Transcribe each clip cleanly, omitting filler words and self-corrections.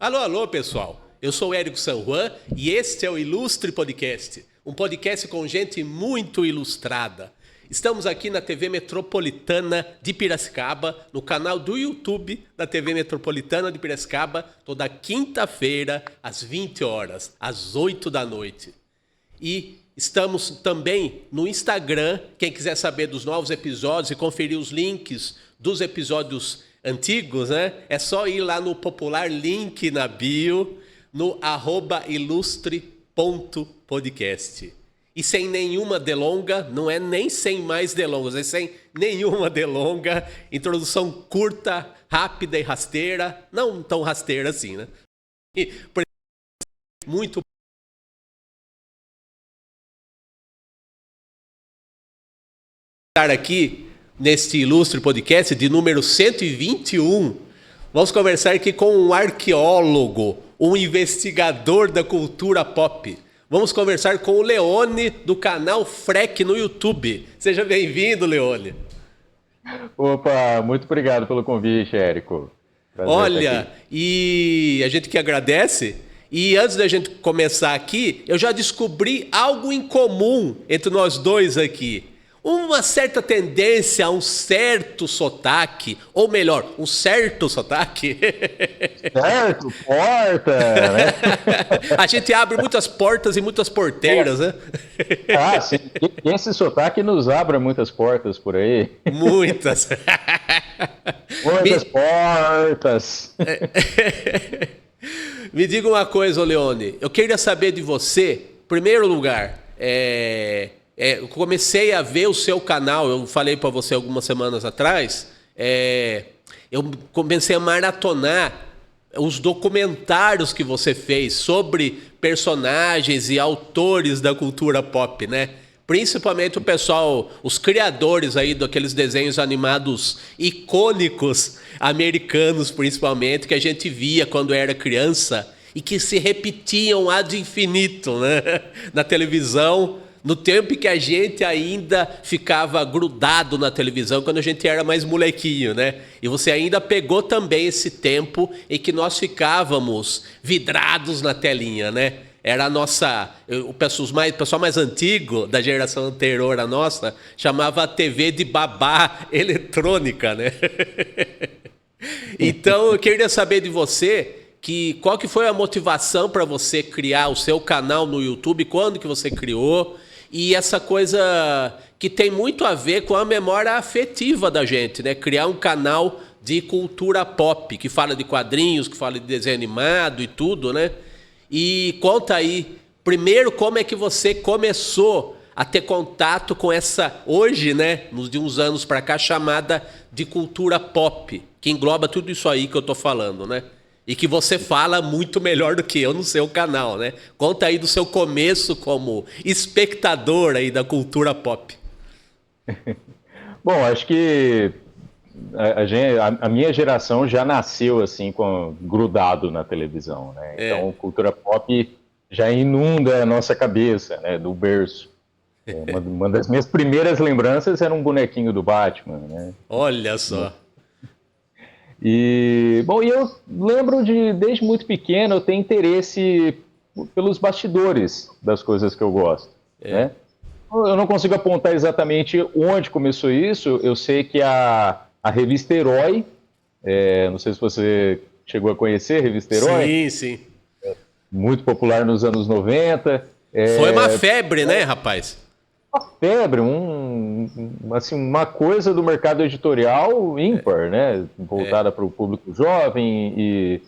Alô, alô, pessoal. Eu sou o Érico San Juan e este é o Ilustre Podcast, um podcast com gente muito ilustrada. Estamos aqui na TV Metropolitana de Piracicaba, no canal do YouTube da TV Metropolitana de Piracicaba, toda quinta-feira, às 20 horas, às 8 da noite. E estamos também no Instagram. Quem quiser saber dos novos episódios e conferir os links dos episódios antigos, né? É só ir lá no popular link na bio, no @ilustre.podcast. E sem nenhuma delonga, não é nem sem mais delongas, é sem nenhuma delonga, introdução curta, rápida e rasteira, não tão rasteira assim, né? E muito estar aqui neste ilustre podcast de número 121. Vamos conversar aqui com um arqueólogo, um investigador da cultura pop. Vamos conversar com o Leone, do canal Freck no YouTube. Seja bem-vindo, Leone. Opa, muito obrigado pelo convite, Érico. Prazer estar Olha, aqui. e a gente que agradece. E antes da gente começar aqui, eu já descobri algo em comum entre nós dois aqui. Uma certa tendência a um certo sotaque, ou melhor, um certo sotaque. Certo, porta, né? A gente abre muitas portas e muitas porteiras, né? Ah, sim. Esse sotaque nos abre muitas portas por aí. Muitas. Muitas Me, portas. me diga uma coisa, ô Leone. Eu queria saber de você, em primeiro lugar, eu comecei a ver o seu canal, eu falei para você algumas semanas atrás, eu comecei a maratonar os documentários que você fez sobre personagens e autores da cultura pop, né? Principalmente o pessoal, os criadores aí daqueles desenhos animados icônicos, americanos principalmente, que a gente via quando era criança e que se repetiam ad infinito, né? Na televisão, no tempo em que a gente ainda ficava grudado na televisão, quando a gente era mais molequinho, né? E você ainda pegou também esse tempo em que nós ficávamos vidrados na telinha, né? Era a nossa... O pessoal mais antigo, da geração anterior à nossa, chamava a TV de babá eletrônica, né? Então, eu queria saber de você qual que foi a motivação para você criar o seu canal no YouTube, quando que você criou, e essa coisa que tem muito a ver com a memória afetiva da gente, né? Criar um canal de cultura pop, que fala de quadrinhos, que fala de desenho animado e tudo, né? E conta aí, primeiro, como é que você começou a ter contato com essa, hoje, né, de uns anos para cá, chamada de cultura pop, que engloba tudo isso aí que eu tô falando, né? E que você fala muito melhor do que eu no seu canal, né? Conta aí do seu começo como espectador aí da cultura pop. Bom, acho que a minha geração já nasceu assim, grudado na televisão, né? Então, É, cultura pop já inunda a nossa cabeça, né? Do berço. Uma das minhas primeiras lembranças era um bonequinho do Batman, né? olha só. E, bom, e eu lembro desde muito pequeno, eu tenho interesse pelos bastidores das coisas que eu gosto, né? Eu não consigo apontar exatamente onde começou isso, eu sei que a revista Herói, não sei se você chegou a conhecer a revista Herói, Sim, sim. muito popular nos anos 90, Foi uma febre, né, rapaz? uma febre, assim, uma coisa do mercado editorial ímpar, né? Voltada para o público jovem e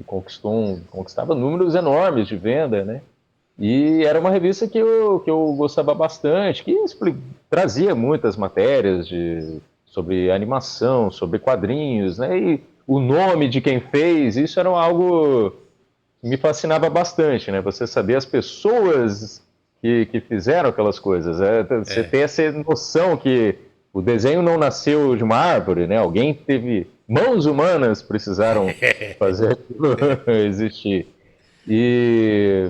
conquistava números enormes de venda, né? E era uma revista que eu gostava bastante, que trazia muitas matérias sobre animação, sobre quadrinhos, né? E o nome de quem fez, isso era algo que me fascinava bastante, né? Você saber as pessoas que fizeram aquelas coisas. Você ter essa noção que o desenho não nasceu de uma árvore, né? Alguém teve... Mãos humanas precisaram fazer aquilo existir. E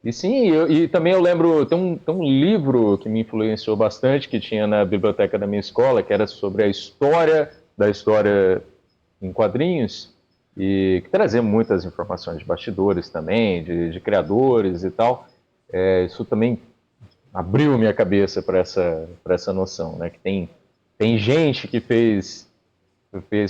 sim, e também eu lembro, tem um livro que me influenciou bastante, que tinha na biblioteca da minha escola, que era sobre a história da história em quadrinhos, e que trazia muitas informações de bastidores também, de criadores e tal. Isso também abriu minha cabeça para essa noção, né? Que tem gente que fez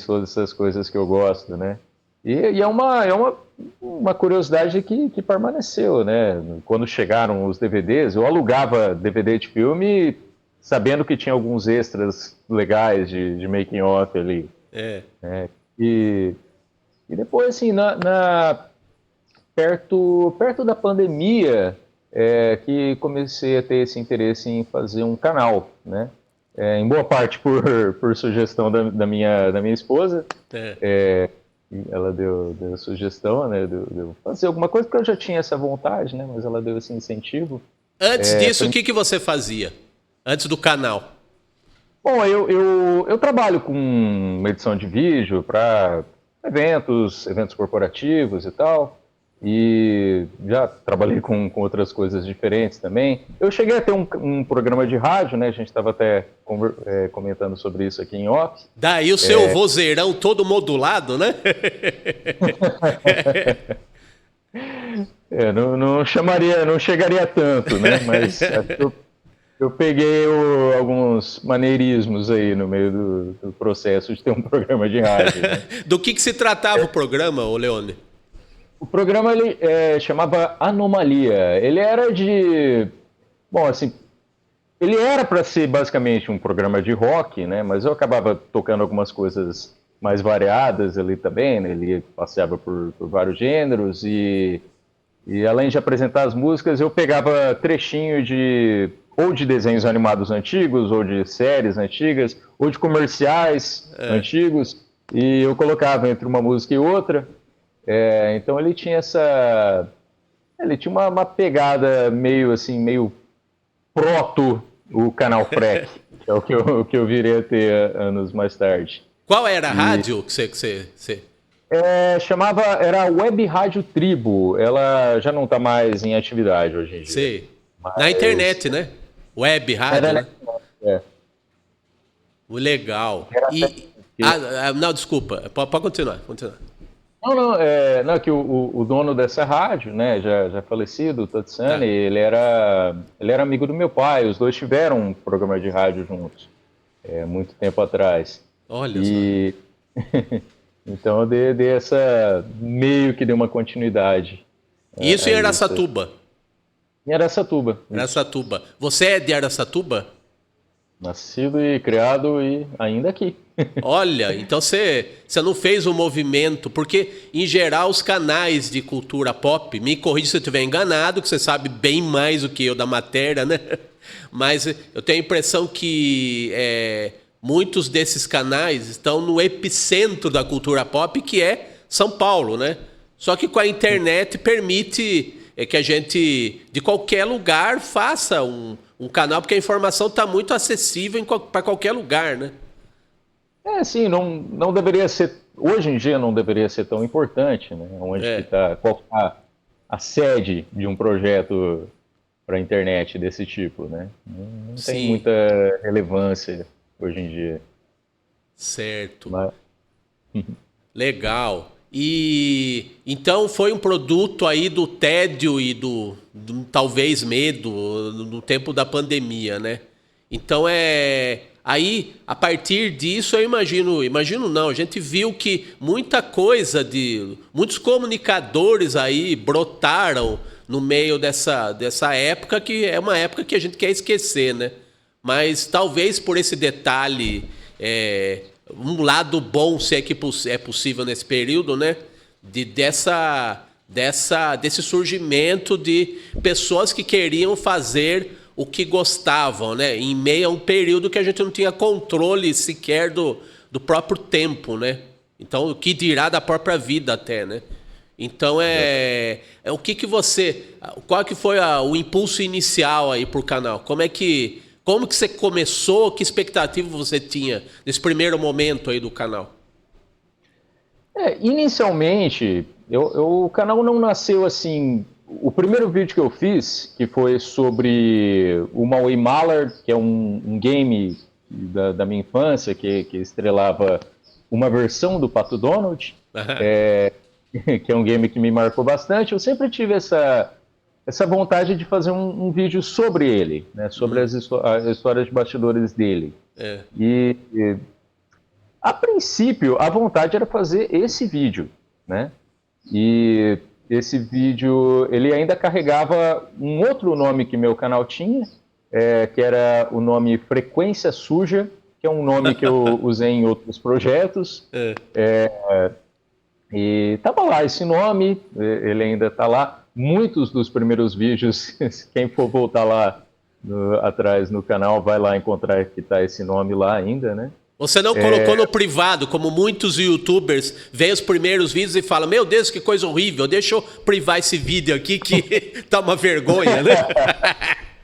todas essas coisas que eu gosto, né? E é uma curiosidade que permaneceu, né? Quando chegaram os DVDs, eu alugava DVD de filme sabendo que tinha alguns extras legais de making off ali. Né? E depois, assim, perto da pandemia, que comecei a ter esse interesse em fazer um canal, né? Em boa parte por sugestão da minha esposa. Ela deu a sugestão, né, de eu fazer alguma coisa, porque eu já tinha essa vontade, né, mas ela deu esse incentivo. Antes disso, o que você fazia? Antes do canal? Bom, eu trabalho com edição de vídeo para eventos corporativos e tal, e já trabalhei com outras coisas diferentes também. Eu cheguei a ter um programa de rádio, né? A gente estava até comentando sobre isso aqui em off. Daí o seu vozeirão todo modulado, né? Não chegaria tanto, né? Mas eu peguei alguns maneirismos aí no meio do processo de ter um programa de rádio. Né? Do que se tratava o programa, ô Leone? O programa ele chamava Anomalia. Ele era bom, assim, ele era para ser basicamente um programa de rock, né? Mas eu acabava tocando algumas coisas mais variadas ali também, né? Ele passeava por vários gêneros e além de apresentar as músicas, eu pegava trechinho ou de desenhos animados antigos, ou de séries antigas, ou de comerciais antigos, e eu colocava entre uma música e outra. Então ele tinha uma pegada meio proto o canal FREC, que é o que eu virei a ter anos mais tarde. Qual era a rádio que você... Era a Web Rádio Tribo. Ela já não está mais em atividade hoje em dia. Sei. Na internet, né? Web Rádio, né? Legal. Não, desculpa. Pode continuar. Não, que o dono dessa rádio, né, já falecido, o Tatsani, ele era amigo do meu pai. Os dois tiveram um programa de rádio juntos, muito tempo atrás. Olha só. Então eu meio que dei uma continuidade. Isso em Araçatuba? Em Araçatuba. Araçatuba. Você é de Araçatuba? Nascido e criado e ainda aqui. Olha, então você não fez um movimento, porque em geral os canais de cultura pop, me corrija se eu estiver enganado, que você sabe bem mais do que eu da matéria, né? Mas eu tenho a impressão que muitos desses canais estão no epicentro da cultura pop, que é São Paulo, né? Só que com a internet permite que a gente, de qualquer lugar, faça um canal, porque a informação está muito acessível para qualquer lugar, né? Sim, não deveria ser, hoje em dia não deveria ser tão importante, né? Onde qual a sede de um projeto para a internet desse tipo, né? Não tem muita relevância hoje em dia. Certo. Legal. E então foi um produto aí do tédio e do talvez medo no tempo da pandemia, né? Então aí, a partir disso, eu imagino não, a gente viu que muitos comunicadores aí brotaram no meio dessa época, que é uma época que a gente quer esquecer, né? Mas talvez por esse detalhe, um lado bom, se é que é possível nesse período, né? Desse surgimento de pessoas que queriam fazer o que gostavam, né? Em meio a um período que a gente não tinha controle sequer do próprio tempo, né? Então, o que dirá da própria vida até, né? Então, o que você... Qual que foi o impulso inicial aí pro canal? Como que você começou? Que expectativa você tinha nesse primeiro momento aí do canal? Inicialmente, o canal não nasceu assim... O primeiro vídeo que eu fiz, que foi sobre o Maui Mallard, que é um game da minha infância, que estrelava uma versão do Pato Donald, que é um game que me marcou bastante. Eu sempre tive essa vontade de fazer um vídeo sobre ele, né? Sobre as histórias de bastidores dele. E a princípio, a vontade era fazer esse vídeo, né? E esse vídeo, ele ainda carregava um outro nome que meu canal tinha, que era o nome Frequência Suja, que é um nome que eu usei em outros projetos. E tava lá esse nome, ele ainda tá lá. Muitos dos primeiros vídeos, quem for voltar lá atrás no canal, vai lá encontrar que tá esse nome lá ainda, né? Você não colocou no privado, como muitos youtubers veem os primeiros vídeos e falam, meu Deus, que coisa horrível, deixa eu privar esse vídeo aqui que tá uma vergonha, né?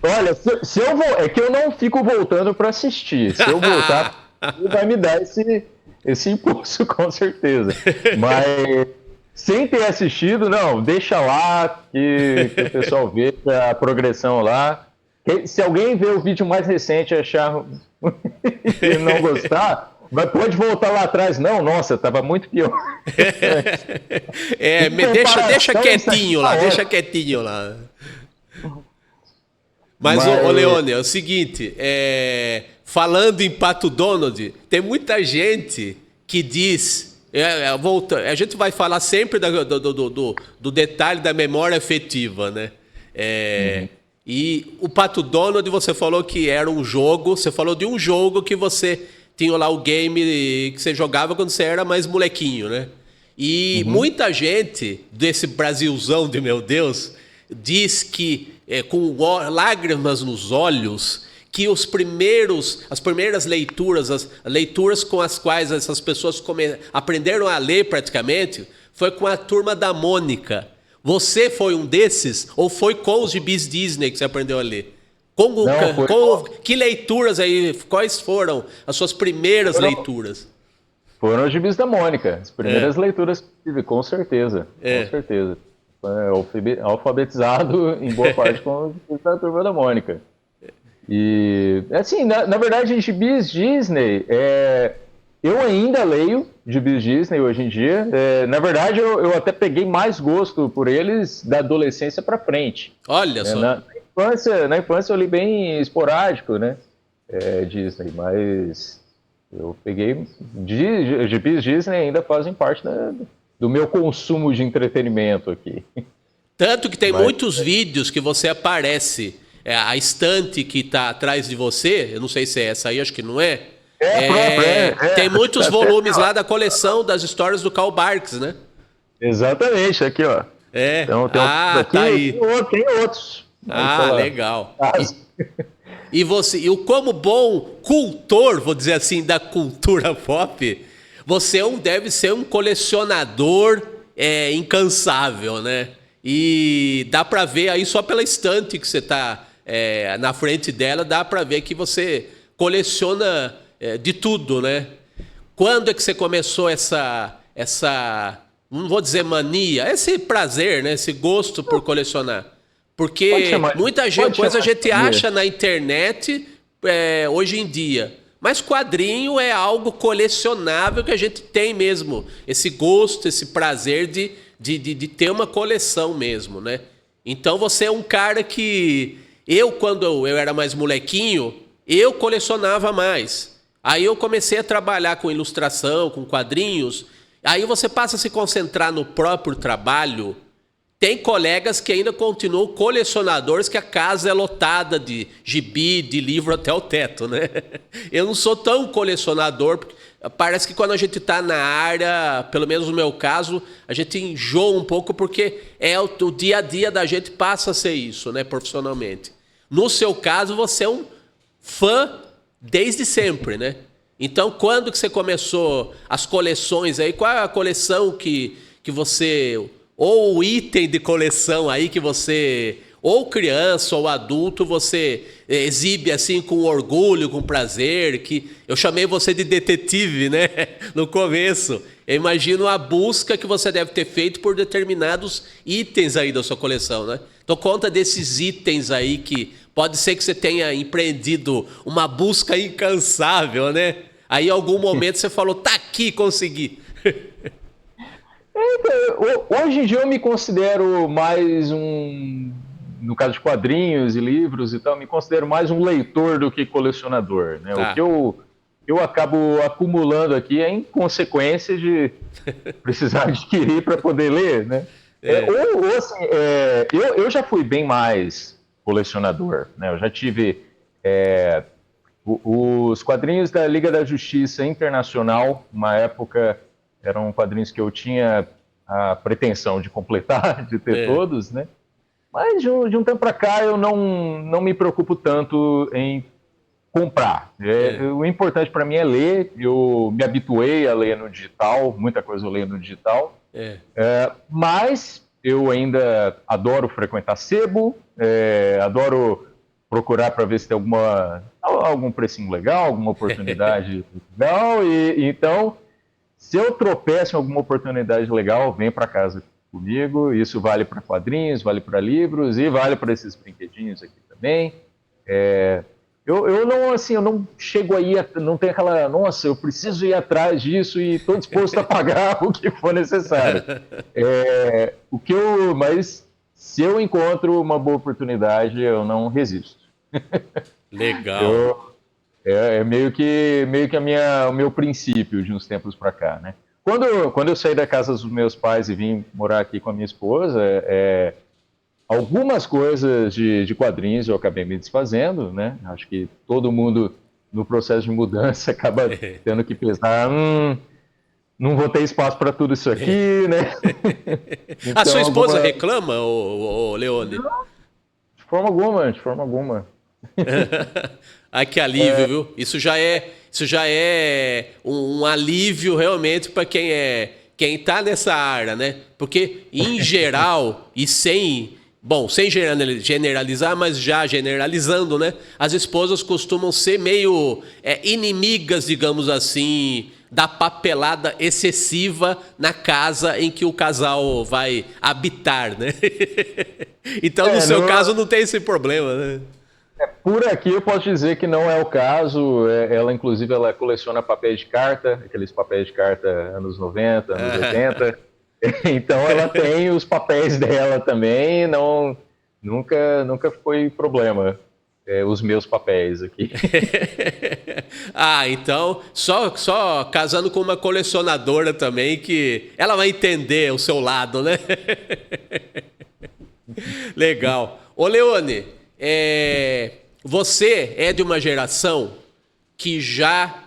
Olha, se eu vou, é que eu não fico voltando para assistir. Se eu voltar, vai me dar esse impulso, com certeza. Mas sem ter assistido, não, deixa lá que o pessoal vê a progressão lá. Se alguém ver o vídeo mais recente e achar e não gostar, pode voltar lá atrás. Não, nossa, tava muito pior. Deixa quietinho lá, deixa quietinho lá. Mas, ô Leone, é o seguinte, falando em Pato Donald, tem muita gente que diz... a gente vai falar sempre do detalhe da memória afetiva, né? E o Pato Donald, você falou que era um jogo, você falou de um jogo que você tinha lá o game que você jogava quando você era mais molequinho, né? E muita gente desse Brasilzão de meu Deus diz que, com lágrimas nos olhos, que as primeiras leituras, as leituras com as quais essas pessoas aprenderam a ler praticamente, foi com a Turma da Mônica. Você foi um desses ou foi com os gibis Disney que você aprendeu a ler? Que leituras aí, quais foram as suas primeiras leituras? Foram os gibis da Mônica, as primeiras leituras que tive, com certeza, com certeza. Alfabetizado em boa parte com os gibis da Turma da Mônica. E, assim, na verdade, gibis Disney, eu ainda leio gibis Disney hoje em dia. Na verdade, eu até peguei mais gosto por eles da adolescência para frente. Olha só. Na infância eu li bem esporádico, né? Disney, mas eu peguei... Gibis Disney ainda fazem parte do meu consumo de entretenimento aqui. Tanto que tem muitos vídeos que você aparece... a estante que está atrás de você, eu não sei se é essa aí, acho que não é. Tem muitos volumes lá da coleção das histórias do Karl Barks, né? Exatamente, aqui, ó. Então, tem aqui, tá aí. Tem outros. Legal. E como bom cultor, vou dizer assim, da cultura pop, você deve ser um colecionador incansável, né? E dá para ver aí só pela estante que você está na frente dela, dá para ver que você coleciona de tudo, né? Quando é que você começou essa não vou dizer mania, esse prazer, né? Esse gosto por colecionar? Porque muita coisa a gente acha na internet hoje em dia. Mas quadrinho é algo colecionável que a gente tem mesmo. Esse gosto, esse prazer de ter uma coleção mesmo, né? Então você é um cara que... quando eu era mais molequinho, eu colecionava mais. Aí eu comecei a trabalhar com ilustração, com quadrinhos. Aí você passa a se concentrar no próprio trabalho. Tem colegas que ainda continuam colecionadores, que a casa é lotada de gibi, de livro até o teto, né? Eu não sou tão colecionador, porque parece que quando a gente está na área, pelo menos no meu caso, a gente enjoa um pouco, porque o dia a dia da gente passa a ser isso, né, profissionalmente. No seu caso, você é um fã desde sempre, né? Então, quando que você começou as coleções aí? Qual é a coleção que você... ou o item de coleção aí que você... ou criança ou adulto, você exibe assim com orgulho, com prazer, que eu chamei você de detetive, né? No começo. Eu imagino a busca que você deve ter feito por determinados itens aí da sua coleção, né? Então conta desses itens aí que pode ser que você tenha empreendido uma busca incansável, né? Aí em algum momento você falou, tá aqui, consegui. Hoje em dia eu me considero mais no caso de quadrinhos e livros e tal, me considero mais um leitor do que colecionador, né? Tá. O que eu acabo acumulando aqui é em consequência de precisar adquirir para poder ler, né? Assim, eu já fui bem mais colecionador, né? Eu já tive os quadrinhos da Liga da Justiça Internacional, uma época eram quadrinhos que eu tinha a pretensão de completar, de ter todos, né? Mas de um tempo para cá eu não me preocupo tanto em comprar. O importante para mim é ler. Eu me habituei a ler no digital, muita coisa eu leio no digital. Mas eu ainda adoro frequentar sebo, adoro procurar para ver se tem algum precinho legal, alguma oportunidade legal. Então, se eu tropeço em alguma oportunidade legal, vem para casa comigo. Isso vale para quadrinhos, vale para livros e vale para esses brinquedinhos aqui também. Eu não chego aí, não tenho aquela, nossa, eu preciso ir atrás disso e estou disposto a pagar o que for necessário. Mas se eu encontro uma boa oportunidade, eu não resisto. Legal. Meio que o meu princípio de uns tempos para cá, né? Quando eu saí da casa dos meus pais e vim morar aqui com a minha esposa, algumas coisas de quadrinhos eu acabei me desfazendo, né? Acho que todo mundo no processo de mudança acaba tendo que pensar, não vou ter espaço para tudo isso aqui, né? Então, a sua esposa reclama, Leone? Não, de forma alguma. Ai, que alívio, viu? Isso já é um alívio realmente para quem tá nessa área, né? Porque, em geral, e sem generalizar, mas já generalizando, né? As esposas costumam ser meio inimigas, digamos assim, da papelada excessiva na casa em que o casal vai habitar, né? Então, no seu caso, não tem esse problema, né? Por aqui eu posso dizer que não é o caso. Ela, inclusive, ela coleciona papéis de carta, aqueles papéis de carta anos 90, anos 80. Então ela tem os papéis dela também, nunca foi problema os meus papéis aqui. Então, só casando com uma colecionadora também, que ela vai entender o seu lado, né? Legal. Ô, Leone, você é de uma geração que já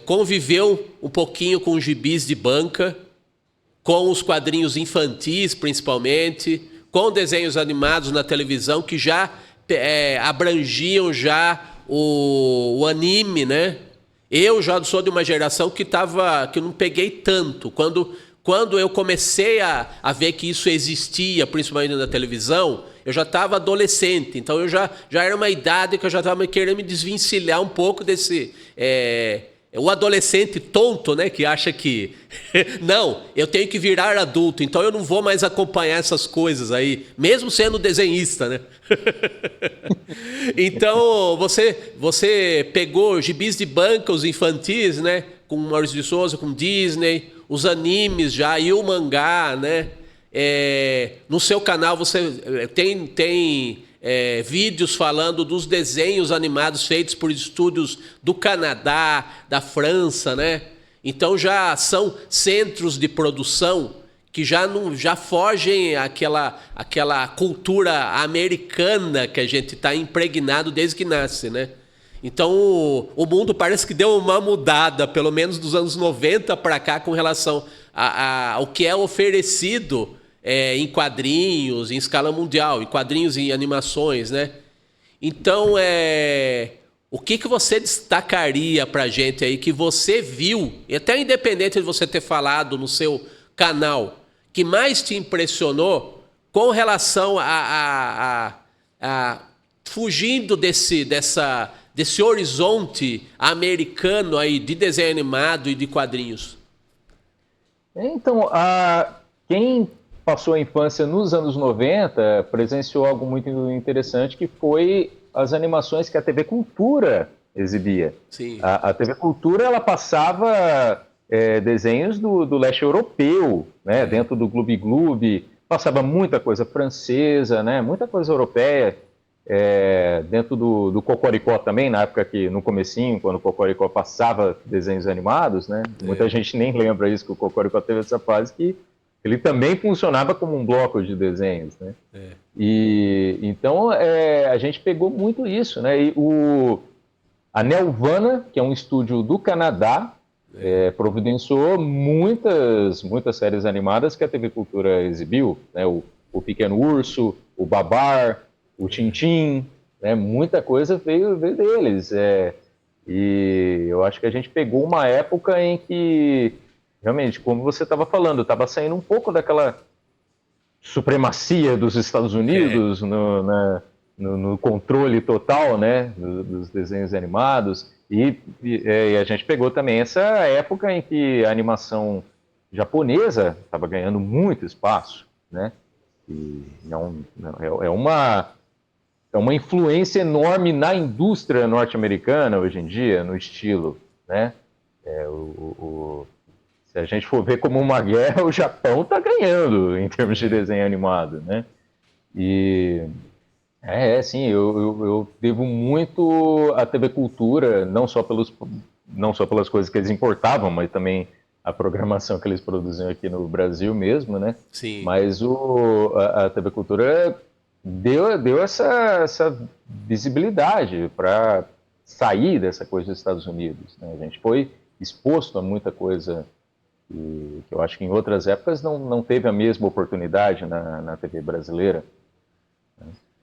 conviveu um pouquinho com gibis de banca, com os quadrinhos infantis, principalmente, com desenhos animados na televisão, que já abrangiam já o anime, né? Eu já sou de uma geração que eu não peguei tanto. Quando eu comecei a ver que isso existia, principalmente na televisão, eu já estava adolescente. Então eu já era uma idade que eu já estava querendo me desvencilhar um pouco desse... o adolescente tonto, né, que acha que não, eu tenho que virar adulto, então eu não vou mais acompanhar essas coisas aí, mesmo sendo desenhista, né? Então você pegou gibis de banca, os infantis, né, com Maurício de Souza, com Disney, os animes já e o mangá, né? No seu canal você tem vídeos falando dos desenhos animados feitos por estúdios do Canadá, da França, né? Então já são centros de produção que já fogem aquela cultura americana que a gente está impregnado desde que nasce, né? Então o mundo parece que deu uma mudada, pelo menos dos anos 90 para cá, com relação ao que é oferecido em quadrinhos, em escala mundial, em quadrinhos e animações, né? Então, o que você destacaria pra gente aí que você viu, e até independente de você ter falado no seu canal, que mais te impressionou com relação a fugindo desse horizonte americano aí de desenho animado e de quadrinhos? Então, quem passou a infância nos anos 90 presenciou algo muito interessante, que foi as animações que a TV Cultura exibia. Sim. A TV Cultura, ela passava desenhos do leste europeu, né? Dentro do Gloob Gloob, passava muita coisa francesa, né? Muita coisa europeia. Dentro do Cocoricó também, na época que, no comecinho, quando o Cocoricó passava desenhos animados, né? Muita gente nem lembra isso, que o Cocoricó teve essa fase que ele também funcionava como um bloco de desenhos, né? E então a gente pegou muito isso, né? E a Nelvana, que é um estúdio do Canadá, providenciou muitas séries animadas que a TV Cultura exibiu, né? O Pequeno Urso, o Babar, o Tintim, né? Muita coisa veio deles. E eu acho que a gente pegou uma época em que, realmente, como você estava falando, estava saindo um pouco daquela supremacia dos Estados Unidos no controle total, né, dos desenhos animados, e a gente pegou também essa época em que a animação japonesa estava ganhando muito espaço, né, e é uma influência enorme na indústria norte-americana hoje em dia, no estilo, né, se a gente for ver como uma guerra, o Japão está ganhando em termos de desenho animado, né? E sim, eu devo muito à TV Cultura, não só pelas coisas que eles importavam, mas também a programação que eles produziam aqui no Brasil mesmo, né? Sim. Mas a TV Cultura deu essa visibilidade para sair dessa coisa dos Estados Unidos, né? A gente foi exposto a muita coisa que eu acho que em outras épocas não teve a mesma oportunidade na TV brasileira.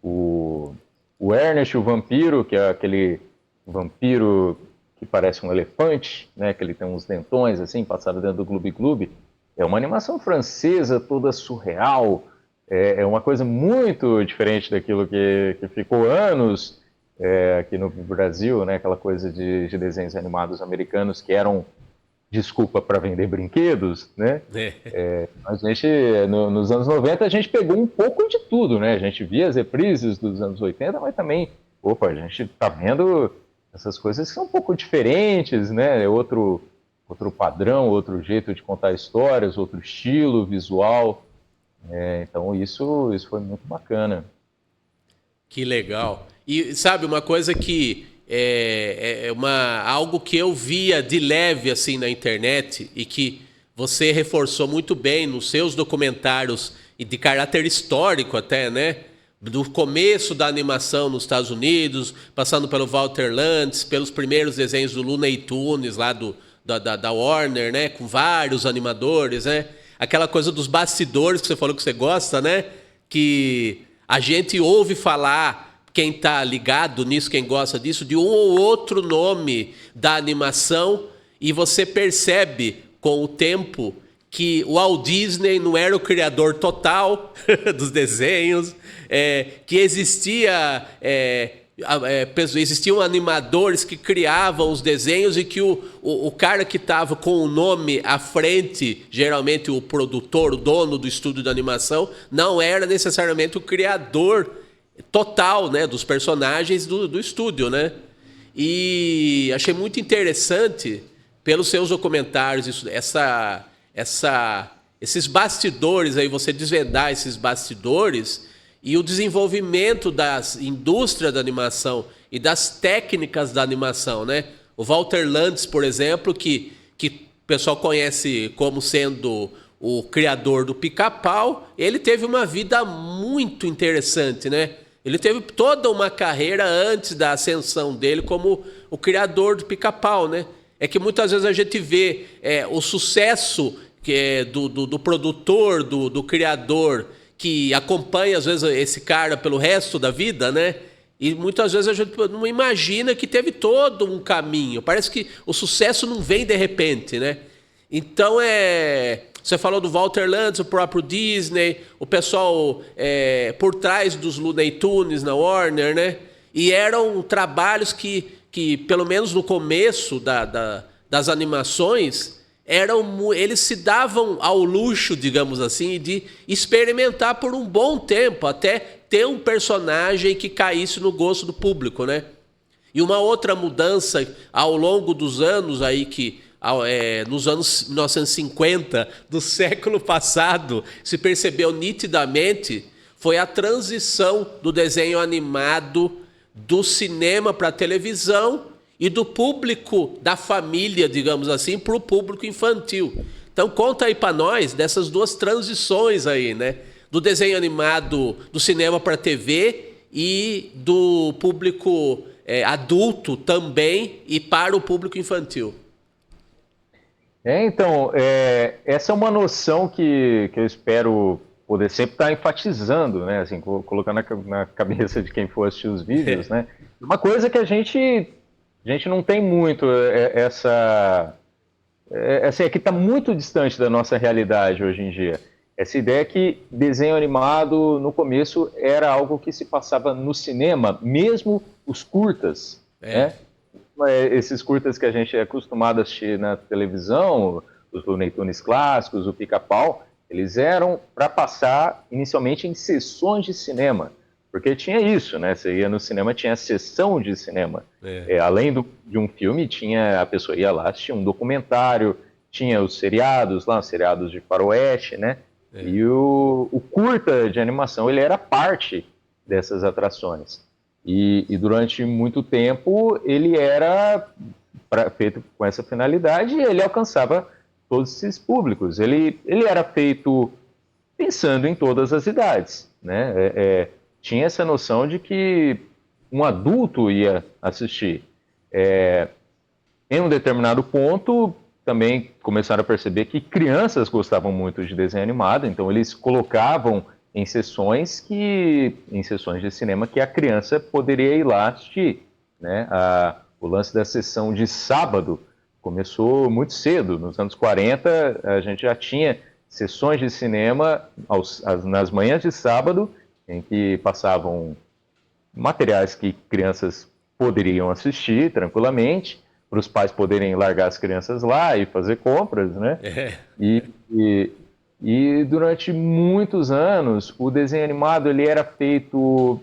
O Ernest, o Vampiro, que é aquele vampiro que parece um elefante, né, que ele tem uns dentões assim, passado dentro do Gloob Gloob, é uma animação francesa toda surreal, é uma coisa muito diferente daquilo que ficou anos aqui no Brasil, né, aquela coisa de desenhos animados americanos que eram desculpa para vender brinquedos, né? A gente, nos anos 90, a gente pegou um pouco de tudo, né? A gente via as reprises dos anos 80, mas também, a gente está vendo essas coisas que são um pouco diferentes, né? Outro padrão, outro jeito de contar histórias, outro estilo visual. Então, isso foi muito bacana. Que legal. E sabe, uma coisa que algo que eu via de leve assim na internet e que você reforçou muito bem nos seus documentários e de caráter histórico até, né? Do começo da animação nos Estados Unidos, passando pelo Walter Lantz, pelos primeiros desenhos do Looney Tunes lá da Warner, né? Com vários animadores, né? Aquela coisa dos bastidores que você falou que você gosta, né? Que a gente ouve falar, quem está ligado nisso, quem gosta disso, de um ou outro nome da animação, e você percebe com o tempo que o Walt Disney não era o criador total dos desenhos, que existiam animadores que criavam os desenhos e que o cara que estava com o nome à frente, geralmente o produtor, o dono do estúdio de animação, não era necessariamente o criador total, né, dos personagens do estúdio, né? E achei muito interessante pelos seus documentários esses bastidores aí, você desvendar esses bastidores e o desenvolvimento das indústrias da animação e das técnicas da animação, né? O Walter Lantz, por exemplo, que o pessoal conhece como sendo o criador do Pica-Pau, ele teve uma vida muito interessante, né? Ele teve toda uma carreira antes da ascensão dele como o criador do Pica-Pau, né? É que muitas vezes a gente vê o sucesso do produtor, do criador, que acompanha, às vezes, esse cara pelo resto da vida, né? E muitas vezes a gente não imagina que teve todo um caminho. Parece que o sucesso não vem de repente, né? Então, você falou do Walter Lantz, o próprio Disney, o pessoal por trás dos Looney Tunes na Warner, né? E eram trabalhos que pelo menos no começo das animações, eles se davam ao luxo, digamos assim, de experimentar por um bom tempo, até ter um personagem que caísse no gosto do público, né? E uma outra mudança ao longo dos anos aí nos anos 1950 do século passado se percebeu nitidamente foi a transição do desenho animado do cinema para a televisão e do público da família, digamos assim, para o público infantil. Então conta aí para nós dessas duas transições aí, né? Do desenho animado do cinema para a TV e do público adulto também e para o público infantil. Então, essa é uma noção que eu espero poder sempre estar enfatizando, né? Assim, colocando na cabeça de quem for assistir os vídeos, né? Uma coisa que a gente não tem muito assim, que está muito distante da nossa realidade hoje em dia. Essa ideia que desenho animado, no começo, era algo que se passava no cinema, mesmo os curtas, né? Esses curtas que a gente é acostumado a assistir na televisão, os Looney Tunes clássicos, o Pica-Pau, eles eram para passar inicialmente em sessões de cinema, porque tinha isso, né? Você ia no cinema, tinha a sessão de cinema. Além de um filme, a pessoa ia lá, assistia um documentário, tinha os seriados lá, os seriados de faroeste, né? E o curta de animação, ele era parte dessas atrações. E durante muito tempo ele era feito com essa finalidade e ele alcançava todos esses públicos. Ele era feito pensando em todas as idades, né? Tinha essa noção de que um adulto ia assistir. Em um determinado ponto, também começaram a perceber que crianças gostavam muito de desenho animado, então eles colocavam em sessões de cinema que a criança poderia ir lá assistir, né? O lance da sessão de sábado começou muito cedo. Nos anos 40, a gente já tinha sessões de cinema nas manhãs de sábado, em que passavam materiais que crianças poderiam assistir tranquilamente, para os pais poderem largar as crianças lá e fazer compras, né? E durante muitos anos, o desenho animado ele era feito,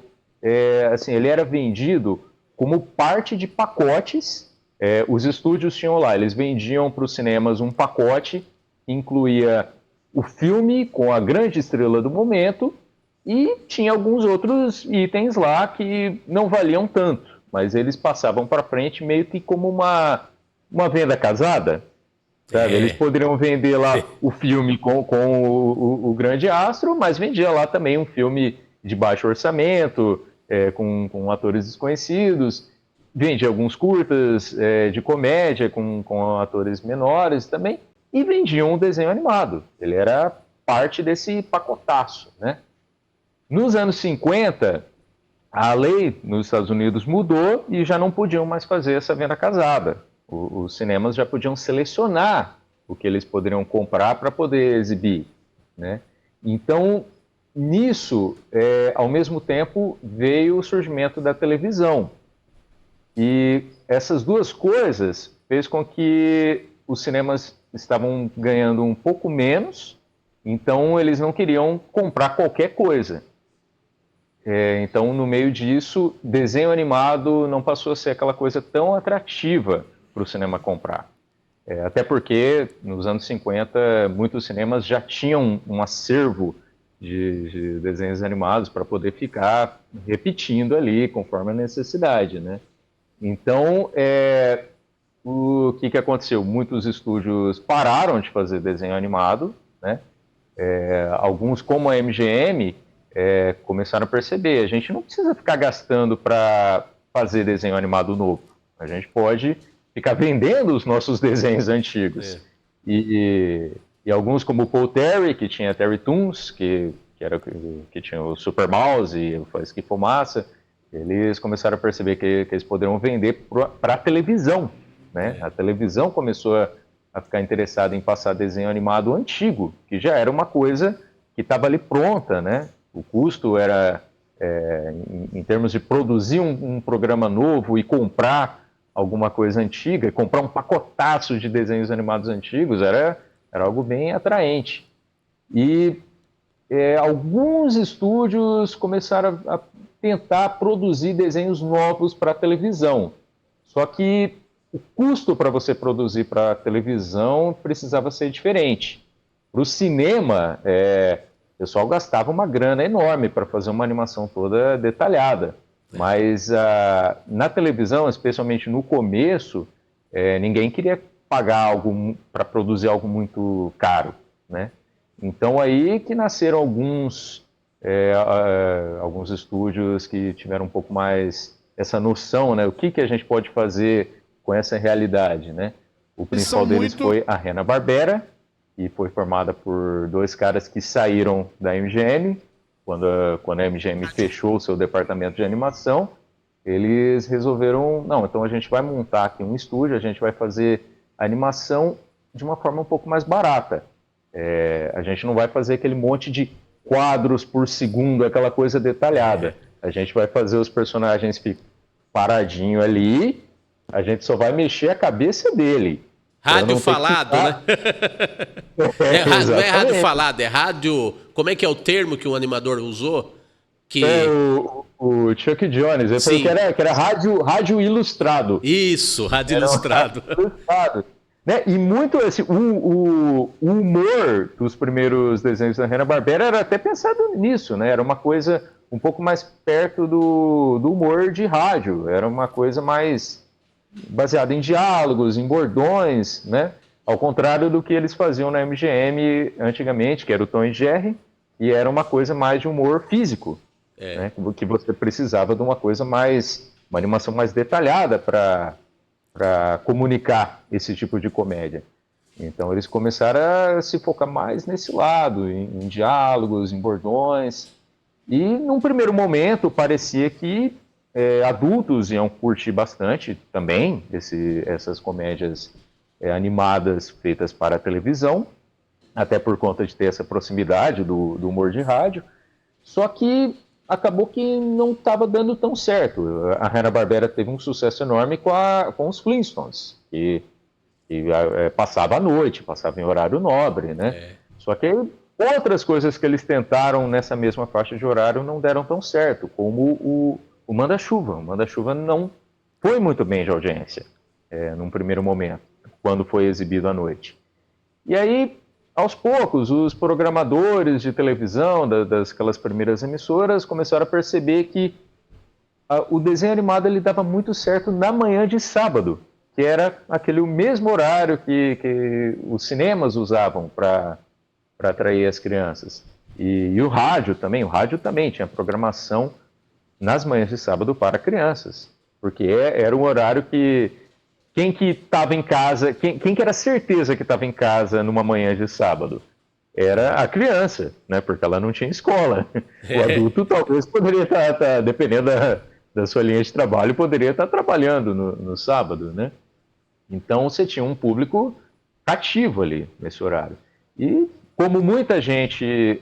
ele era vendido como parte de pacotes. Os estúdios tinham lá, eles vendiam para os cinemas um pacote que incluía o filme com a grande estrela do momento e tinha alguns outros itens lá que não valiam tanto, mas eles passavam para frente meio que como uma venda casada. Sabe? Eles poderiam vender lá o filme com o grande astro, mas vendia lá também um filme de baixo orçamento, com atores desconhecidos. Vendia alguns curtas de comédia com atores menores também. E vendiam um desenho animado. Ele era parte desse pacotaço, né? Nos anos 50, a lei nos Estados Unidos mudou e já não podiam mais fazer essa venda casada. Os cinemas já podiam selecionar o que eles poderiam comprar para poder exibir, né? Então, nisso, ao mesmo tempo, veio o surgimento da televisão. E essas duas coisas fez com que os cinemas estavam ganhando um pouco menos, então eles não queriam comprar qualquer coisa. Então, no meio disso, desenho animado não passou a ser aquela coisa tão atrativa para o cinema comprar. Até porque, nos anos 50, muitos cinemas já tinham um acervo de desenhos animados para poder ficar repetindo ali, conforme a necessidade, né? Então, o que aconteceu? Muitos estúdios pararam de fazer desenho animado, né? Alguns, como a MGM, começaram a perceber, a gente não precisa ficar gastando para fazer desenho animado novo. A gente pode ficar vendendo os nossos desenhos antigos. E alguns, como o Paul Terry, que tinha Terry Toons, que tinha o Super Mouse e o Faísca e Fumaça, eles começaram a perceber que eles poderiam vender para a televisão, né? A televisão começou a ficar interessada em passar desenho animado antigo, que já era uma coisa que estava ali pronta, né? O custo era, em termos de produzir um programa novo e comprar alguma coisa antiga, comprar um pacotaço de desenhos animados antigos, era algo bem atraente. E alguns estúdios começaram a tentar produzir desenhos novos para a televisão. Só que o custo para você produzir para televisão precisava ser diferente. Para o cinema, o pessoal gastava uma grana enorme para fazer uma animação toda detalhada. Mas na televisão, especialmente no começo, ninguém queria pagar algo para produzir algo muito caro, né? Então aí que nasceram alguns estúdios que tiveram um pouco mais essa noção, né? O que a gente pode fazer com essa realidade, né? O principal deles foi a Hanna-Barbera, que foi formada por 2 caras que saíram da MGM. Quando a MGM fechou o seu departamento de animação, eles resolveram, não, então a gente vai montar aqui um estúdio, a gente vai fazer animação de uma forma um pouco mais barata. A gente não vai fazer aquele monte de quadros por segundo, aquela coisa detalhada. A gente vai fazer os personagens paradinho ali, a gente só vai mexer a cabeça dele. Rádio falado, né? Não é rádio falado, é rádio... Como é que é o termo que o animador usou? O Chuck Jones, ele falou que era rádio ilustrado. Isso, rádio ilustrado. Né? E muito o humor dos primeiros desenhos da Hanna-Barbera era até pensado nisso, né? Era uma coisa um pouco mais perto do humor de rádio. Era uma coisa mais baseada em diálogos, em bordões, né? Ao contrário do que eles faziam na MGM antigamente, que era o Tom e Jerry, e era uma coisa mais de humor físico, né? Que você precisava de uma animação mais detalhada para comunicar esse tipo de comédia. Então eles começaram a se focar mais nesse lado, em diálogos, em bordões, e num primeiro momento parecia que adultos iam curtir bastante também essas comédias animadas feitas para a televisão, até por conta de ter essa proximidade do humor de rádio, só que acabou que não estava dando tão certo. A Hanna-Barbera teve um sucesso enorme com os Flintstones, que passava à noite, passava em horário nobre, né? Só que outras coisas que eles tentaram nessa mesma faixa de horário não deram tão certo, como o Manda-Chuva. O Manda-Chuva não foi muito bem de audiência, num primeiro momento, quando foi exibido à noite. E aí, aos poucos, os programadores de televisão daquelas primeiras emissoras começaram a perceber que o desenho animado ele dava muito certo na manhã de sábado, que era aquele mesmo horário que os cinemas usavam para atrair as crianças. E o rádio também tinha programação nas manhãs de sábado para crianças, porque era um horário que quem que estava em casa, quem que era certeza que estava em casa numa manhã de sábado? Era a criança, né? Porque ela não tinha escola. O adulto talvez poderia estar dependendo da sua linha de trabalho, poderia estar trabalhando no sábado, né? Então você tinha um público cativo ali nesse horário. E como muita gente,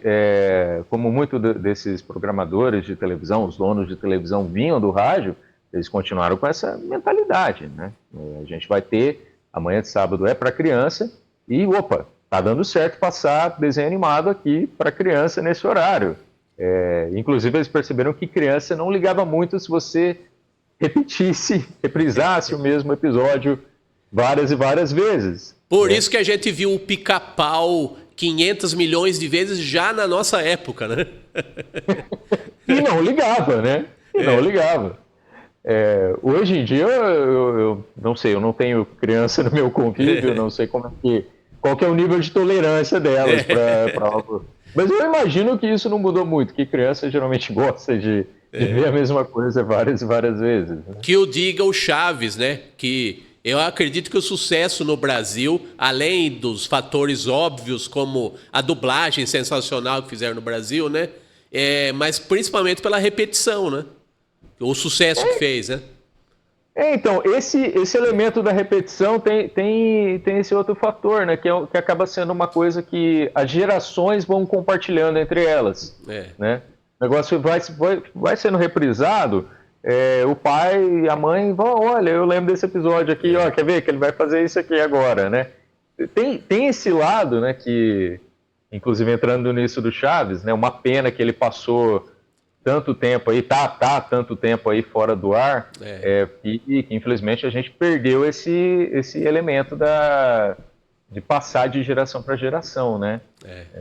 como muitos desses programadores de televisão, os donos de televisão vinham do rádio, eles continuaram com essa mentalidade, né? A gente vai ter, amanhã de sábado é para criança, e opa, tá dando certo passar desenho animado aqui para criança nesse horário. Inclusive eles perceberam que criança não ligava muito se você reprisasse o mesmo episódio várias e várias vezes. Por isso que a gente viu o Pica-Pau 500 milhões de vezes já na nossa época, né? E não ligava, né? Não ligava. Hoje em dia, eu não sei, eu não tenho criança no meu convívio, não sei qual que é o nível de tolerância delas para algo. Mas eu imagino que isso não mudou muito, que criança geralmente gosta de ver a mesma coisa várias e várias vezes. Né? Que o diga o Chaves, né? Que eu acredito que o sucesso no Brasil, além dos fatores óbvios, como a dublagem sensacional que fizeram no Brasil, né? Mas principalmente pela repetição, né? O sucesso que fez, né? Então, esse elemento da repetição tem esse outro fator, né? Que acaba sendo uma coisa que as gerações vão compartilhando entre elas. Né? O negócio vai sendo reprisado, o pai e a mãe vão, olha, eu lembro desse episódio aqui, ó, quer ver que ele vai fazer isso aqui agora, né? Tem esse lado, né, que, inclusive entrando nisso do Chaves, né, uma pena que ele passou tanto tempo aí, tá tanto tempo aí fora do ar, e infelizmente a gente perdeu esse elemento de passar de geração para geração, né?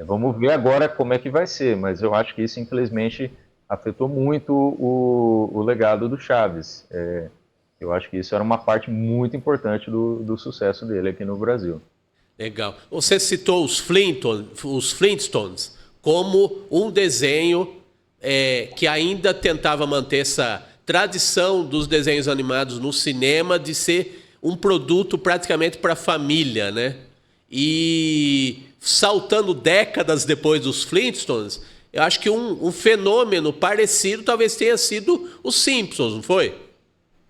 Vamos ver agora como é que vai ser, mas eu acho que isso infelizmente afetou muito o legado do Chaves. Eu acho que isso era uma parte muito importante do sucesso dele aqui no Brasil. Legal. Você citou os Flintstones como um desenho que ainda tentava manter essa tradição dos desenhos animados no cinema de ser um produto praticamente para a família, né? E saltando décadas depois dos Flintstones, eu acho que um fenômeno parecido talvez tenha sido os Simpsons, não foi?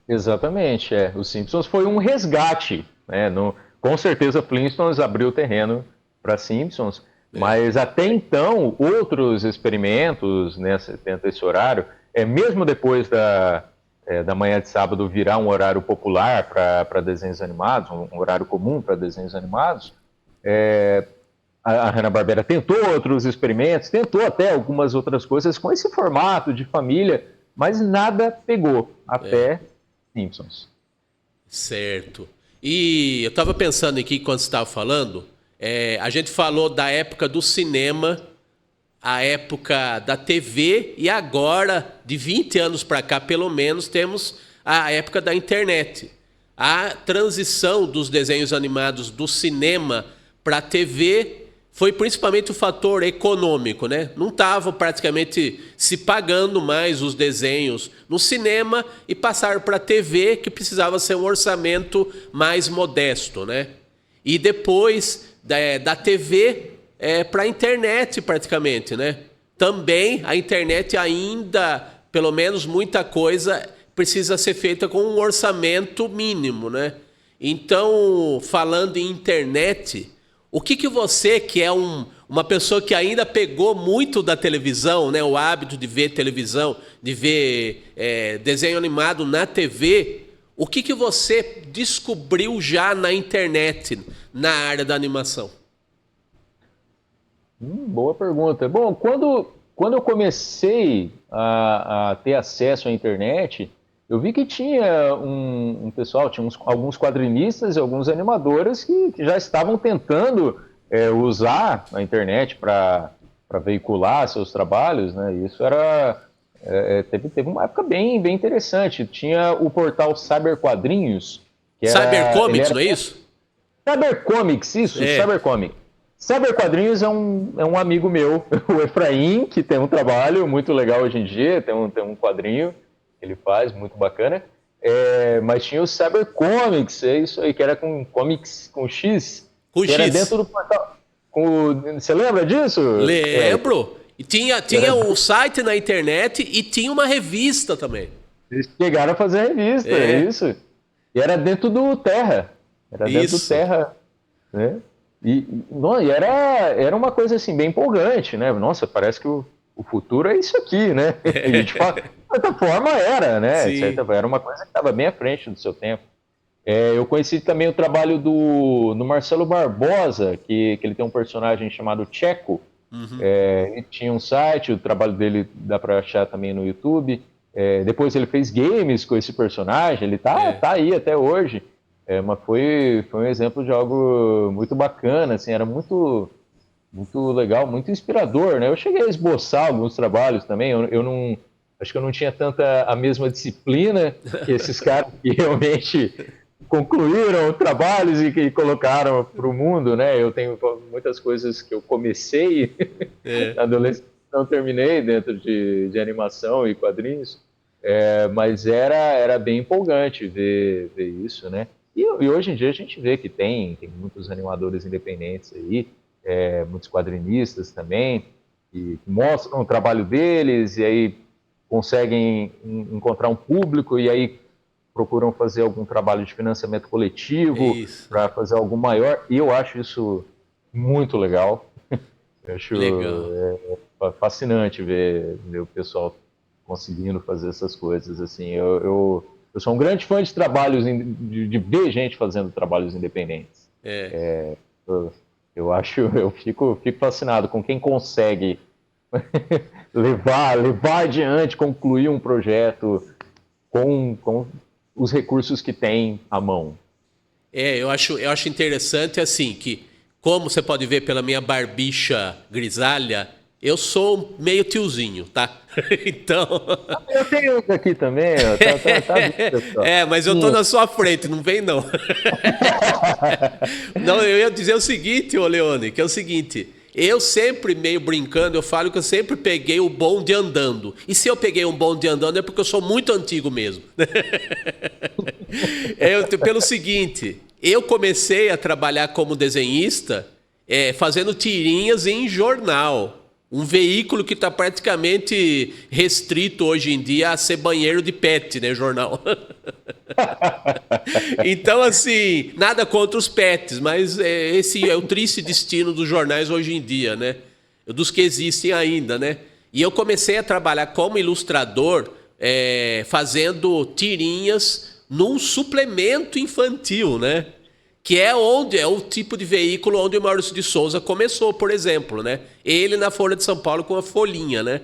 Exatamente, Os Simpsons foi um resgate, né? Com certeza, Flintstones abriu o terreno para Simpsons, mas até então, outros experimentos dentro desse horário, mesmo depois da manhã de sábado virar um horário popular para desenhos animados, um horário comum para desenhos animados, a Hanna-Barbera tentou outros experimentos, tentou até algumas outras coisas com esse formato de família, mas nada pegou até Simpsons. Certo. E eu estava pensando aqui quando você estava falando, a gente falou da época do cinema, a época da TV e agora, de 20 anos para cá, pelo menos, temos a época da internet. A transição dos desenhos animados do cinema para a TV foi principalmente o fator econômico, né? Não estava praticamente se pagando mais os desenhos no cinema e passaram para a TV, que precisava ser um orçamento mais modesto, né? E depois da TV para a internet praticamente, né? Também a internet ainda, pelo menos muita coisa, precisa ser feita com um orçamento mínimo, né? Então, falando em internet, o que você, que é uma pessoa que ainda pegou muito da televisão, né, o hábito de ver televisão, de ver desenho animado na TV, o que você descobriu já na internet, na área da animação? Boa pergunta. Bom, quando eu comecei a ter acesso à internet, eu vi que tinha um pessoal, tinha alguns quadrinistas e alguns animadores que já estavam tentando usar a internet para veicular seus trabalhos, né? E isso teve uma época bem interessante. Tinha o portal Cyberquadrinhos, que Cybercomics, não é isso? Cybercomics, isso, Cybercomics. Cyberquadrinhos é um amigo meu, o Efraim, que tem um trabalho muito legal hoje em dia, tem um quadrinho que ele faz, muito bacana. Mas tinha o Cybercomics, é isso aí, que era com comics com X. Com que X. Era dentro do portal. Você lembra disso? Lembro. E tinha o site na internet e tinha uma revista também. Eles chegaram a fazer a revista, isso. E era dentro do Terra. Era dentro do Terra, né? E era uma coisa assim, bem empolgante, né? Nossa, parece que o futuro é isso aqui, né? E de fato, de certa forma era, né? Era uma coisa que estava bem à frente do seu tempo. Eu conheci também o trabalho do Marcelo Barbosa, que ele tem um personagem chamado Checo. Ele tinha um site, o trabalho dele dá para achar também no YouTube. Depois ele fez games com esse personagem, ele tá aí até hoje. Mas foi um exemplo de algo muito bacana, assim, era muito legal, muito inspirador, né? Eu cheguei a esboçar alguns trabalhos também, acho que eu não tinha tanta a mesma disciplina que esses caras que realmente concluíram trabalhos e que colocaram para o mundo, né? Eu tenho muitas coisas que eu comecei na adolescência, não terminei dentro de animação e quadrinhos, mas era bem empolgante ver isso, né? E hoje em dia a gente vê que tem muitos animadores independentes aí, muitos quadrinistas também, que mostram o trabalho deles e aí conseguem encontrar um público e aí procuram fazer algum trabalho de financiamento coletivo para fazer algo maior. E eu acho isso muito legal. Eu acho fascinante ver o pessoal conseguindo fazer essas coisas. Assim, eu sou um grande fã de trabalhos, de ver gente fazendo trabalhos independentes. Eu fico fascinado com quem consegue levar adiante, concluir um projeto com os recursos que tem à mão. Eu acho interessante assim que, como você pode ver pela minha barbicha grisalha, eu sou meio tiozinho, tá? Então. Eu tenho outro aqui também, ó. Tá Mas eu tô na sua frente, não vem não. Não, eu ia dizer o seguinte, ô Leone, que é o seguinte. Eu sempre, meio brincando, eu falo que eu sempre peguei o bonde andando. E se eu peguei um bonde andando é porque eu sou muito antigo mesmo. Pelo seguinte, eu comecei a trabalhar como desenhista fazendo tirinhas em jornal. Um veículo que está praticamente restrito hoje em dia a ser banheiro de pet, né, jornal. Então, assim, nada contra os pets, mas esse é o triste destino dos jornais hoje em dia, né? Dos que existem ainda, né? E eu comecei a trabalhar como ilustrador, fazendo tirinhas num suplemento infantil, né? Que é o tipo de veículo onde o Maurício de Souza começou, por exemplo, né? Ele na Folha de São Paulo com a folhinha, né?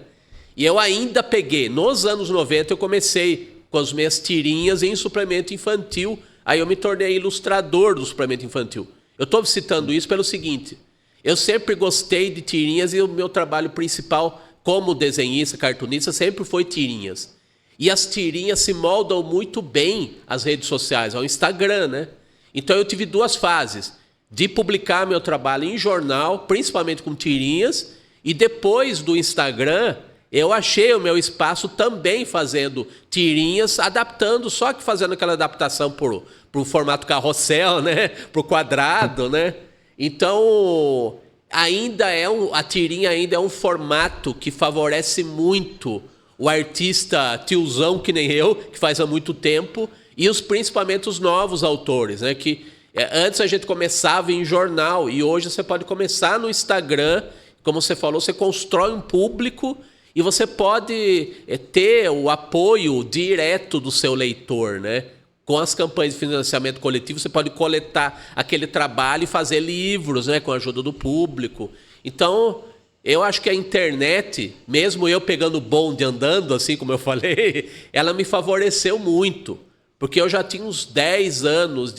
E eu ainda peguei, nos anos 90 eu comecei com as minhas tirinhas em suplemento infantil, aí eu me tornei ilustrador do suplemento infantil. Eu estou citando isso pelo seguinte, eu sempre gostei de tirinhas e o meu trabalho principal como desenhista, cartunista, sempre foi tirinhas. E as tirinhas se moldam muito bem às redes sociais, ao Instagram, né? Então eu tive duas fases, de publicar meu trabalho em jornal, principalmente com tirinhas, e depois do Instagram, eu achei o meu espaço também fazendo tirinhas, adaptando, só que fazendo aquela adaptação para o formato carrossel, né? Para o quadrado, né? Então, a tirinha ainda é um formato que favorece muito o artista tiozão que nem eu, que faz há muito tempo, e principalmente os novos autores, né? Que antes a gente começava em jornal e hoje você pode começar no Instagram, como você falou, você constrói um público e você pode ter o apoio direto do seu leitor, né? Com as campanhas de financiamento coletivo, você pode coletar aquele trabalho e fazer livros, né? Com a ajuda do público. Então, eu acho que a internet, mesmo eu pegando o bonde andando, assim como eu falei, ela me favoreceu muito. Porque eu já tinha uns 10 anos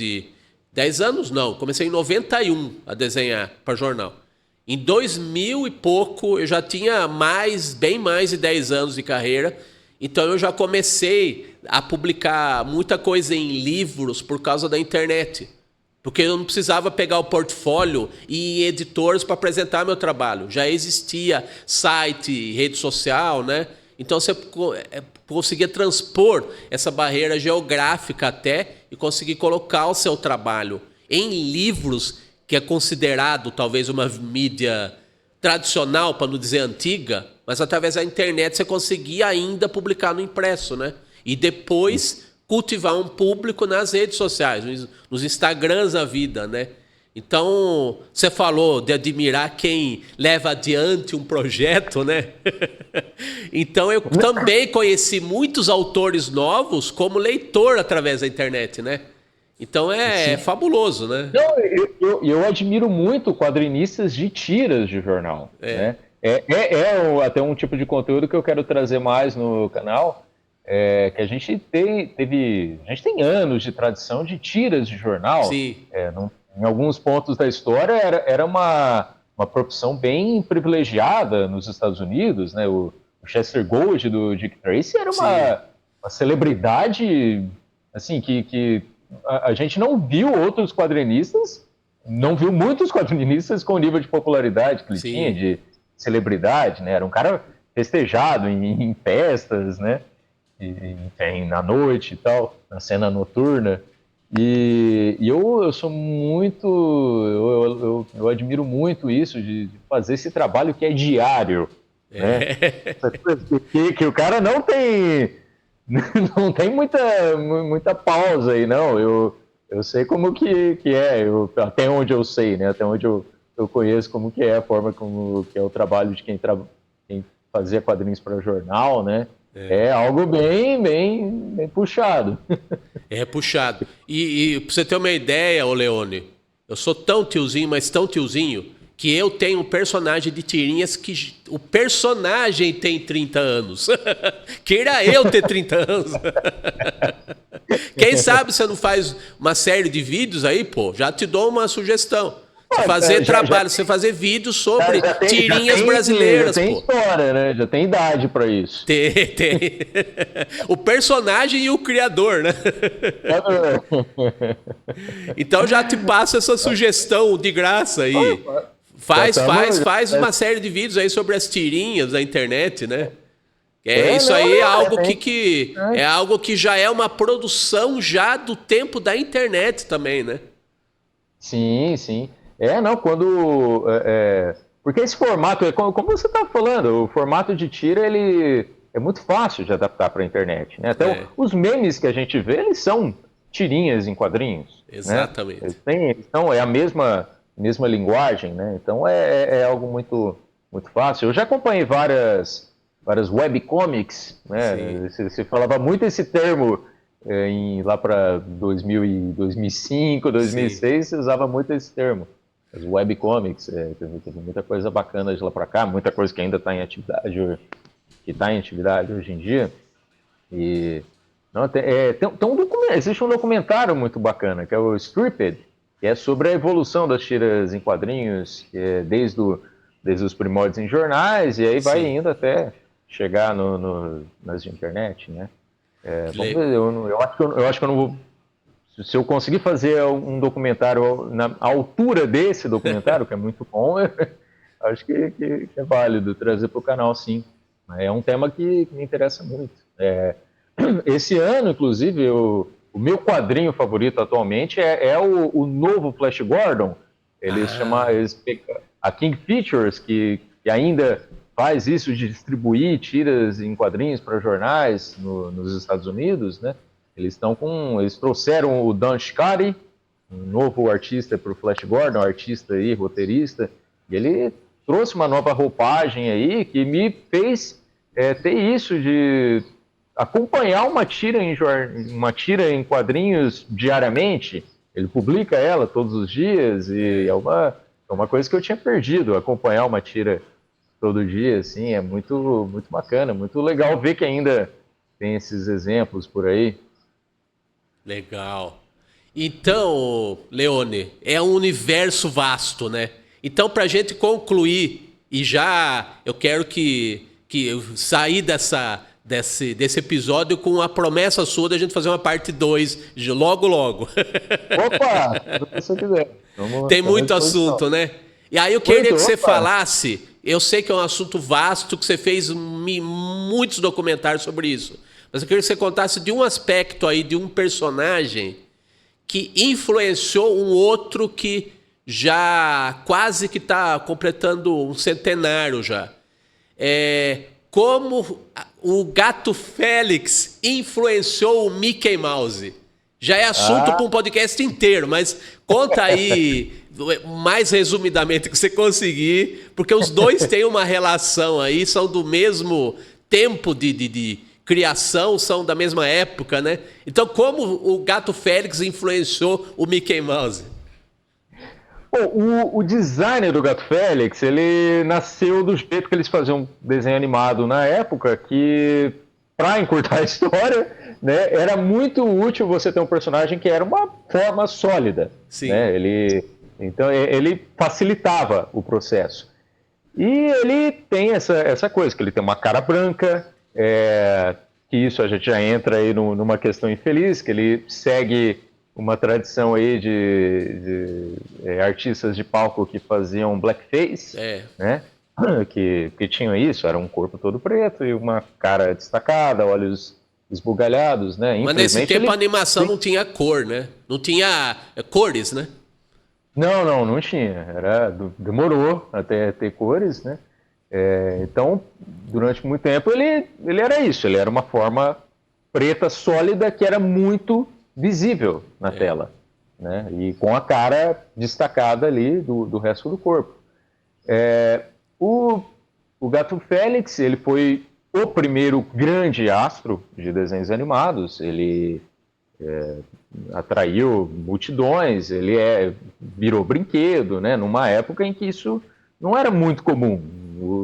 10 anos não, comecei em 91 a desenhar para jornal. Em 2000 e pouco eu já tinha bem mais de 10 anos de carreira, então eu já comecei a publicar muita coisa em livros por causa da internet. Porque eu não precisava pegar o portfólio e ir em editores para apresentar meu trabalho. Já existia site, rede social, né? Então você conseguia transpor essa barreira geográfica até e conseguir colocar o seu trabalho em livros, que é considerado talvez uma mídia tradicional, para não dizer antiga, mas através da internet você conseguia ainda publicar no impresso, né? E depois cultivar um público nas redes sociais, nos Instagrams da vida, né? Então, você falou de admirar quem leva adiante um projeto, né? Então, eu também conheci muitos autores novos como leitor através da internet, né? Então, é fabuloso, né? Eu admiro muito quadrinistas de tiras de jornal, né? Até um tipo de conteúdo que eu quero trazer mais no canal, que a gente tem anos de tradição de tiras de jornal. Sim. Em alguns pontos da história era uma profissão bem privilegiada nos Estados Unidos, né? O Chester Gould do Dick Tracy era uma celebridade, assim, que a gente não viu outros quadrinistas, não viu muitos quadrinistas com o nível de popularidade que ele tinha, de celebridade, né? Era um cara festejado em festas, né? Na noite e tal, na cena noturna. E eu sou muito, eu admiro muito isso de fazer esse trabalho que é diário, né? Que o cara não tem muita pausa aí, não. Eu sei como que é, até onde eu sei, né? Até onde eu conheço como que é a forma como que é o trabalho de quem fazia quadrinhos para jornal, né? É algo bem puxado. É puxado. E pra você ter uma ideia, ô Leone, eu sou tão tiozinho, mas tão tiozinho, que eu tenho um personagem de tirinhas que o personagem tem 30 anos. Queira eu ter 30 anos. Quem sabe você não faz uma série de vídeos aí, pô, já te dou uma sugestão. Você fazer trabalho, você fazer vídeos sobre tirinhas brasileiras, já tem pô. história, né? Já tem idade para isso. Tem. O personagem e o criador, né? Então já te passo essa sugestão de graça aí. Faz uma série de vídeos aí sobre as tirinhas da internet, né? Isso aí é algo é algo que já é uma produção já do tempo da internet também, né? Sim, sim. Quando... porque esse formato, como você estava falando, o formato de tira, ele é muito fácil de adaptar para a internet, né? Até os memes que a gente vê, eles são tirinhas em quadrinhos. Exatamente. Né? Então, é a mesma linguagem, né? Então, é algo muito, muito fácil. Eu já acompanhei várias webcomics, né? Você falava muito esse termo lá para 2005, 2006, você usava muito esse termo. As webcomics, teve muita coisa bacana de lá para cá, muita coisa que ainda está em atividade, hoje em dia. E existe um documentário muito bacana, que é o Stripped, que é sobre a evolução das tiras em quadrinhos, desde os primórdios em jornais, e aí vai indo até chegar nas de internet, né? Vamos ver, eu acho que eu não vou... Se eu conseguir fazer um documentário na altura desse documentário, que é muito bom, acho que é válido trazer para o canal, sim. É um tema que me interessa muito. Esse ano, inclusive, o meu quadrinho favorito atualmente é o novo Flash Gordon. A King Features, que ainda faz isso de distribuir tiras em quadrinhos para jornais nos Estados Unidos, né? Eles trouxeram o Dan Scarry, um novo artista para o Flash Gordon, artista e roteirista, e ele trouxe uma nova roupagem aí que me fez ter isso de acompanhar uma tira em quadrinhos diariamente. Ele publica ela todos os dias e é uma coisa que eu tinha perdido, acompanhar uma tira todo dia, assim, é muito, muito bacana, muito legal ver que ainda tem esses exemplos por aí. Legal. Então, Leone, é um universo vasto, né? Então, para a gente concluir, e já eu quero que eu sair desse episódio com a promessa sua da gente fazer uma parte 2 logo. Opa, se você quiser. Tem muito assunto, né? E aí eu queria que você falasse, eu sei que é um assunto vasto, que você fez muitos documentários sobre isso, mas eu queria que você contasse de um aspecto aí, de um personagem que influenciou um outro que já quase que está completando um centenário já. Como o Gato Félix influenciou o Mickey Mouse. Já é assunto para um podcast inteiro, mas conta aí mais resumidamente que você conseguir, porque os dois têm uma relação aí, são do mesmo tempo de criação, são da mesma época, né? Então, como o Gato Félix influenciou o Mickey Mouse? Bom, o designer do Gato Félix, ele nasceu do jeito que eles faziam desenho animado na época, que, para encurtar a história, né, era muito útil você ter um personagem que era uma forma sólida. Sim. Né? Então, ele facilitava o processo. E ele tem essa coisa, que ele tem uma cara branca, que isso a gente já entra aí numa questão infeliz, que ele segue uma tradição aí de artistas de palco que faziam blackface, né? Que tinham isso, era um corpo todo preto e uma cara destacada, olhos esbugalhados, né? Mas nesse tempo a animação não tinha cor, né? Não tinha cores, né? Não tinha. Demorou até ter cores, né? Então, durante muito tempo, ele era isso. Ele era uma forma preta sólida que era muito visível na tela, né? E com a cara destacada ali do resto do corpo. O Gato Félix, ele foi o primeiro grande astro de desenhos animados. Ele atraiu multidões, virou brinquedo, né? Numa época em que isso não era muito comum.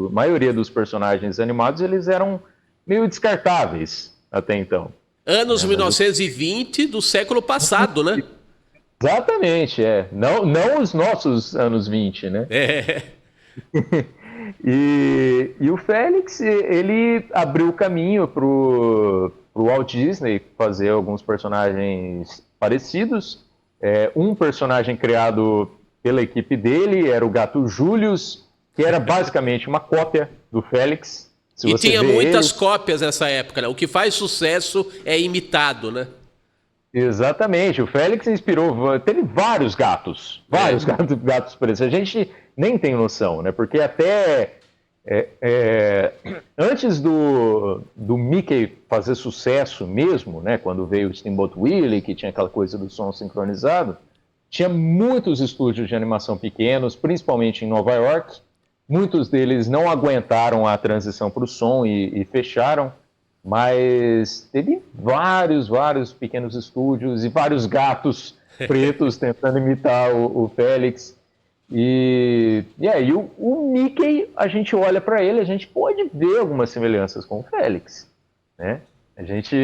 A maioria dos personagens animados, eles eram meio descartáveis até então. Anos 1920 do século passado, né? Exatamente, Não os nossos anos 20, né? E o Félix, ele abriu o caminho para o Walt Disney fazer alguns personagens parecidos. Um personagem criado pela equipe dele era o gato Julius, que era basicamente uma cópia do Félix. E tinha muitas cópias nessa época, né? O que faz sucesso é imitado, né? Exatamente. O Félix inspirou... Teve vários gatos. Gatos pretos. A gente nem tem noção, né? Porque até... antes do Mickey fazer sucesso mesmo, né? Quando veio o Steamboat Willie, que tinha aquela coisa do som sincronizado, tinha muitos estúdios de animação pequenos, principalmente em Nova York. Muitos deles não aguentaram a transição para o som e fecharam, mas teve vários pequenos estúdios e vários gatos pretos tentando imitar o Félix. E aí o Mickey, a gente olha para ele, a gente pode ver algumas semelhanças com o Félix, né? A gente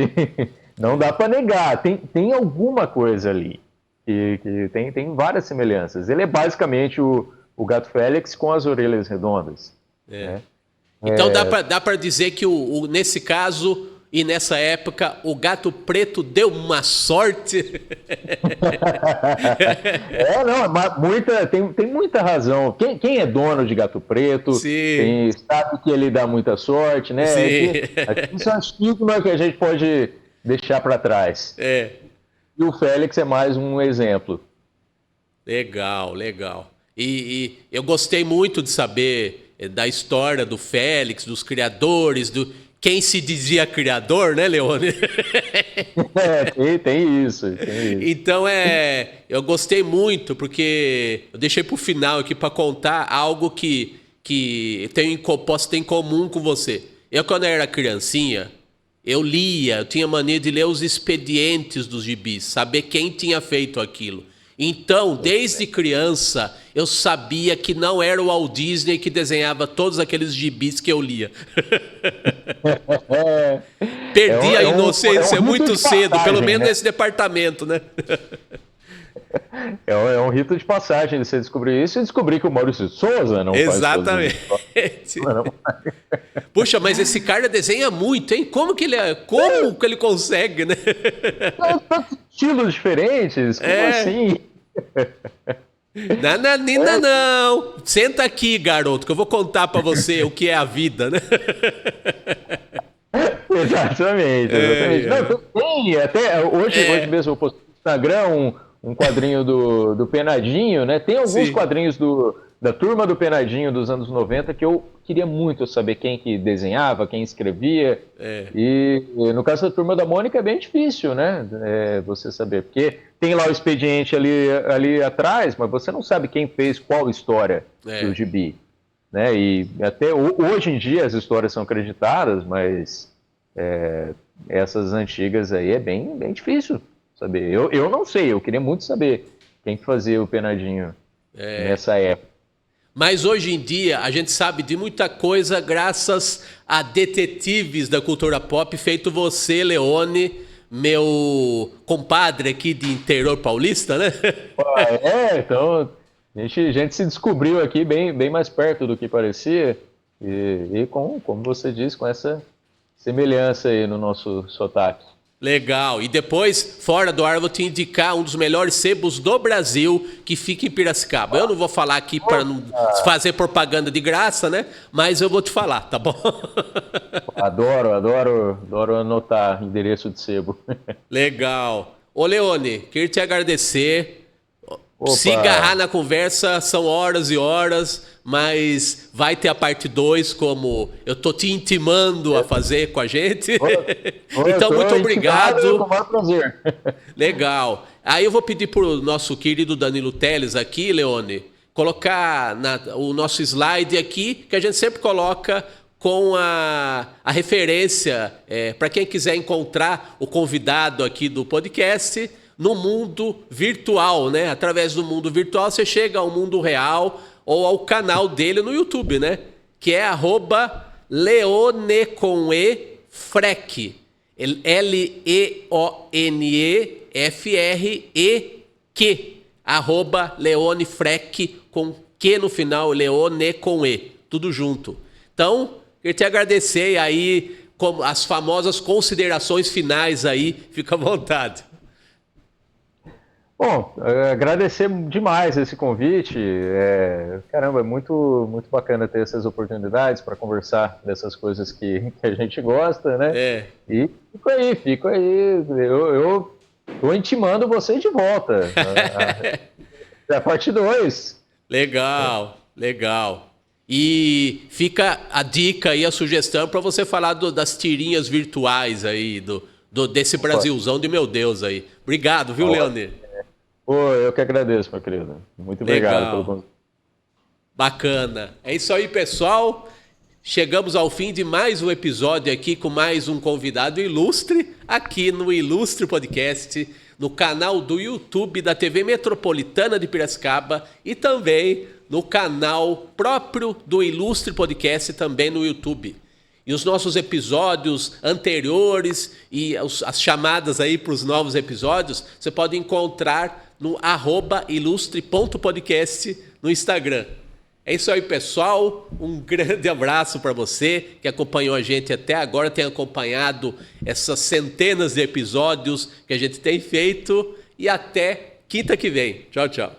não dá para negar, tem alguma coisa ali, que tem várias semelhanças. Ele é basicamente o gato Félix com as orelhas redondas. Né? Então dá para dizer que nesse caso e nessa época o gato preto deu uma sorte. Tem muita razão. Quem é dono de gato preto sabe que ele dá muita sorte, né? Isso é um estigma que a gente pode deixar para trás. E o Félix é mais um exemplo. Legal. E eu gostei muito de saber da história do Félix, dos criadores, quem se dizia criador, né, Leone? Tem isso. Então eu gostei muito, porque eu deixei para o final aqui para contar algo que posso ter em comum com você. Eu, quando eu era criancinha, eu tinha mania de ler os expedientes dos gibis, saber quem tinha feito aquilo. Então, desde criança, eu sabia que não era o Walt Disney que desenhava todos aqueles gibis que eu lia. Perdi a inocência muito cedo, pelo menos nesse departamento, né? É um rito de passagem você descobrir isso e descobrir que o Maurício de Souza não faz. Exatamente. Puxa, mas esse cara desenha muito, hein? Como que ele consegue, né? Tantos estilos diferentes, como assim? Não. Senta aqui, garoto, que eu vou contar pra você o que é a vida, né? Exatamente. Não, tem, até hoje mesmo eu postei no Instagram um quadrinho do Penadinho, né? Tem alguns quadrinhos da turma do Penadinho dos anos 90 que eu queria muito saber quem que desenhava, quem escrevia. E no caso da turma da Mônica é bem difícil, né? Você saber, porque tem lá o expediente ali atrás, mas você não sabe quem fez qual história do gibi. Né? E até hoje em dia as histórias são acreditadas, mas essas antigas aí é bem difícil saber. Eu não sei, eu queria muito saber quem fazia o Penadinho nessa época. Mas hoje em dia a gente sabe de muita coisa graças a detetives da cultura pop, feito você, Leone, meu compadre aqui de interior paulista, né? Então a gente se descobriu aqui bem mais perto do que parecia e como você disse, com essa semelhança aí no nosso sotaque. Legal. E depois, fora do ar, eu vou te indicar um dos melhores sebos do Brasil, que fica em Piracicaba. Eu não vou falar aqui para não fazer propaganda de graça, né? Mas eu vou te falar, tá bom? Adoro anotar endereço de sebo. Legal. Ô, Leone, queria te agradecer. Se agarrar na conversa, são horas e horas, mas vai ter a parte 2, como eu tô te intimando a fazer com a gente. Então, muito obrigado. Com o maior prazer. Legal. Aí eu vou pedir pro nosso querido Danilo Teles aqui, Leone, colocar o nosso slide aqui, que a gente sempre coloca com a referência para quem quiser encontrar o convidado aqui do podcast no mundo virtual, né? Através do mundo virtual você chega ao mundo real ou ao canal dele no YouTube, né? Que é @leonefrec. LEONEFREQ. @leonefrec com Q no final, Leone com E. Tudo junto. Então, queria te agradecer aí com as famosas considerações finais aí. Fica à vontade. Bom, agradecer demais esse convite. Caramba, é muito, muito bacana ter essas oportunidades para conversar dessas coisas que a gente gosta, né? E fico aí. Eu tô intimando vocês de volta. A parte 2. Legal. E fica a dica e a sugestão para você falar das tirinhas virtuais aí, desse Brasilzão de meu Deus aí. Obrigado, viu, Leone? Eu que agradeço, meu querido. Muito obrigado pelo convite. Bacana. É isso aí, pessoal. Chegamos ao fim de mais um episódio aqui com mais um convidado ilustre aqui no Ilustre Podcast, no canal do YouTube da TV Metropolitana de Piracicaba e também no canal próprio do Ilustre Podcast, também no YouTube. E os nossos episódios anteriores e as chamadas aí para os novos episódios, você pode encontrar no @ilustre.podcast no Instagram. É isso aí, pessoal. Um grande abraço para você que acompanhou a gente até agora, tem acompanhado essas centenas de episódios que a gente tem feito. E até quinta que vem. Tchau, tchau.